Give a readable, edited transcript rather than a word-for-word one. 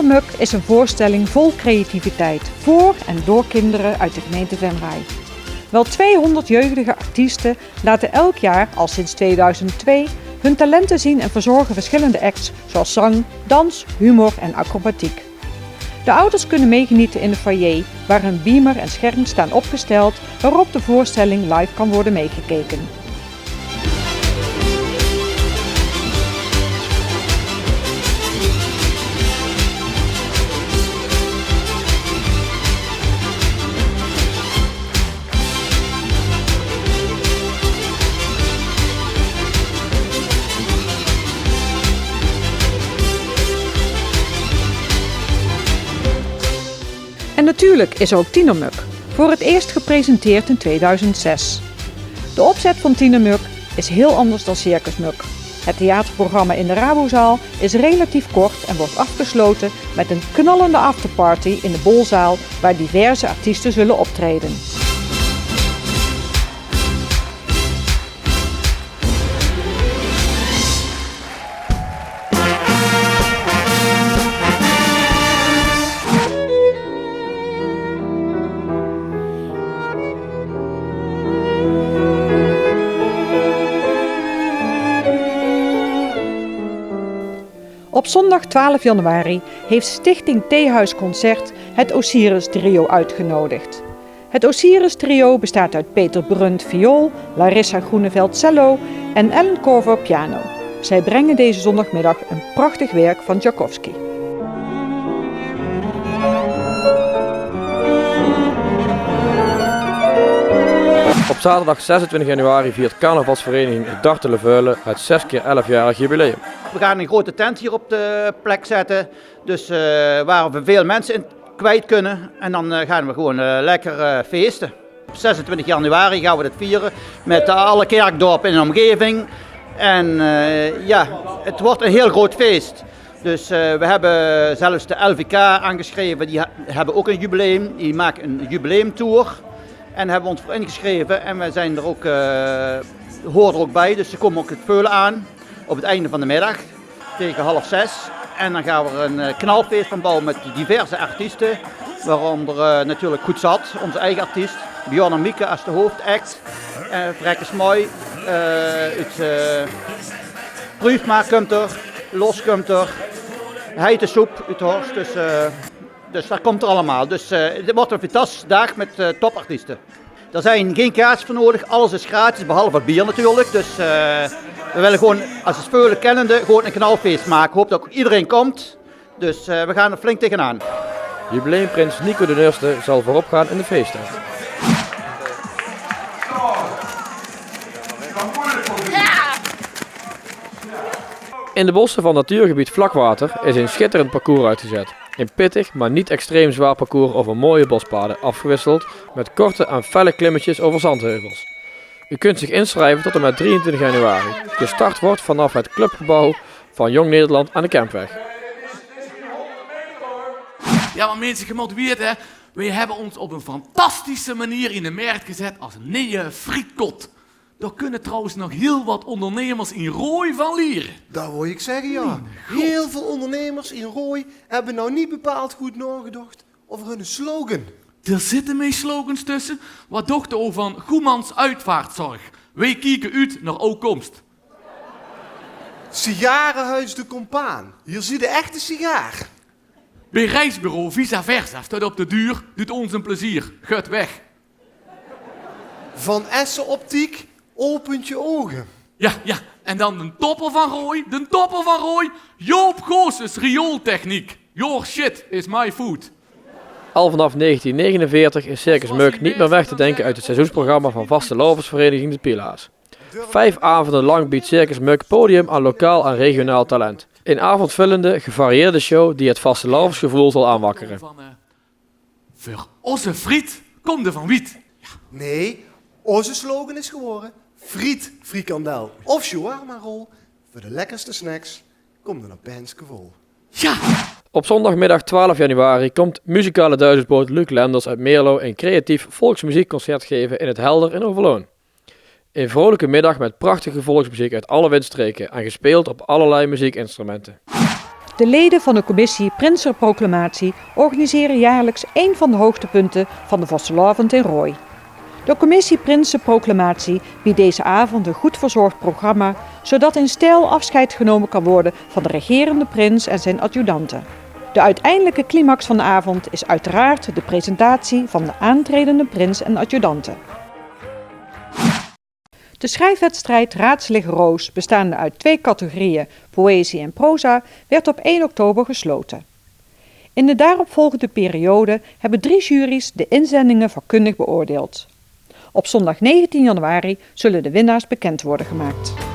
Tindermuk is een voorstelling vol creativiteit voor en door kinderen uit de gemeente Venray. Wel 200 jeugdige artiesten laten elk jaar, al sinds 2002, hun talenten zien en verzorgen verschillende acts zoals zang, dans, humor en acrobatiek. De ouders kunnen meegenieten in de foyer, waar een beamer en scherm staan opgesteld waarop de voorstelling live kan worden meegekeken. En natuurlijk is er ook Tindermuk, voor het eerst gepresenteerd in 2006. De opzet van Tindermuk is heel anders dan Circus Muk. Het theaterprogramma in de Rabozaal is relatief kort en wordt afgesloten met een knallende afterparty in de Bolzaal waar diverse artiesten zullen optreden. Op zondag 12 januari heeft Stichting Theehuis Concert het Osiris Trio uitgenodigd. Het Osiris Trio bestaat uit Peter Brunt viool, Larissa Groeneveld cello en Ellen Korver piano. Zij brengen deze zondagmiddag een prachtig werk van Tchaikovsky. Op zaterdag 26 januari viert carnavalsvereniging Het Dartele Veulen het 6x11-jarig jubileum. We gaan een grote tent hier op de plek zetten, dus waar we veel mensen in kwijt kunnen. En dan gaan we gewoon lekker feesten. Op 26 januari gaan we dit vieren met alle kerkdorpen in de omgeving. En ja, het wordt een heel groot feest. Dus we hebben zelfs de LVK aangeschreven, die hebben ook een jubileum. Die maken een jubileumtour. En hebben we ons voor ingeschreven en we zijn er ook, horen er ook bij, dus ze komen ook het Veulen aan op het einde van de middag tegen 5:30. En dan gaan we een knalfeest van bouwen met diverse artiesten, waaronder natuurlijk Goed Zat, onze eigen artiest, Bjorn en Mieke als de hoofdact, Vrekkes Mooi, het Proefma komt er, Los komt er, Heitensoep uit Horst, dus dat komt er allemaal. Dus het wordt een fantastische dag met topartiesten. Er zijn geen kaartjes voor nodig, alles is gratis, behalve het bier natuurlijk. Dus we willen gewoon als het Veulen kennende gewoon een knalfeest maken. Ik hoop dat ook iedereen komt. Dus we gaan er flink tegenaan. Jubileumprins Nico de Nurste zal voorop gaan in de feesten. In de bossen van natuurgebied Vlakwater is een schitterend parcours uitgezet. Een pittig, maar niet extreem zwaar parcours over mooie bospaden, afgewisseld met korte en felle klimmetjes over zandheuvels. U kunt zich inschrijven tot en met 23 januari. Gestart wordt vanaf het clubgebouw van Jong Nederland aan de Kempweg. Ja, maar mensen gemotiveerd hè. Wij hebben ons op een fantastische manier in de markt gezet als nieuwe frietkot. Daar kunnen trouwens nog heel wat ondernemers in Rooi van leren. Dat wil ik zeggen, ja. Heel veel ondernemers in Rooi hebben nou niet bepaald goed nagedacht over hun slogan. Er zitten mee slogans tussen. Wat dacht u van Goemans Uitvaartzorg? Wij kijken uit naar opkomst. Sigarenhuis de Compaan. Hier zie je echt een sigaar. Bij reisbureau Visa Versa staat op de deur. Doet ons een plezier. Gut weg. Van Essen Optiek, opent je ogen. Ja. En dan de topper van Rooi. Joop Goossens riooltechniek. Your shit is my food. Al vanaf 1949 is Circus Muk niet meer weg te denken uit het seizoensprogramma van vasteloversvereniging De Pilaars. 5 avonden lang biedt Circus Muk podium aan lokaal en regionaal talent. Een avondvullende, gevarieerde show die het vasteloversgevoel zal aanwakkeren. Voor onze friet komt er van wiet. Ja. Nee, onze slogan is geworden friet, frikandel of shawarma rol. Voor de lekkerste snacks komt er een penske vol. Ja! Op zondagmiddag 12 januari komt muzikale duizendpoot Luc Lenders uit Meerlo een creatief volksmuziekconcert geven in het Helder in Overloon. Een vrolijke middag met prachtige volksmuziek uit alle windstreken en gespeeld op allerlei muziekinstrumenten. De leden van de commissie Prinsenproclamatie organiseren jaarlijks een van de hoogtepunten van de Vastelavond in Rooi. De commissie Prinsenproclamatie biedt deze avond een goed verzorgd programma, zodat in stijl afscheid genomen kan worden van de regerende prins en zijn adjudanten. De uiteindelijke climax van de avond is uiteraard de presentatie van de aantredende prins en adjudanten. De schrijfwedstrijd Raadselig Roos, bestaande uit 2 categorieën, poëzie en proza, werd op 1 oktober gesloten. In de daaropvolgende periode hebben 3 juries de inzendingen vakkundig beoordeeld. Op zondag 19 januari zullen de winnaars bekend worden gemaakt.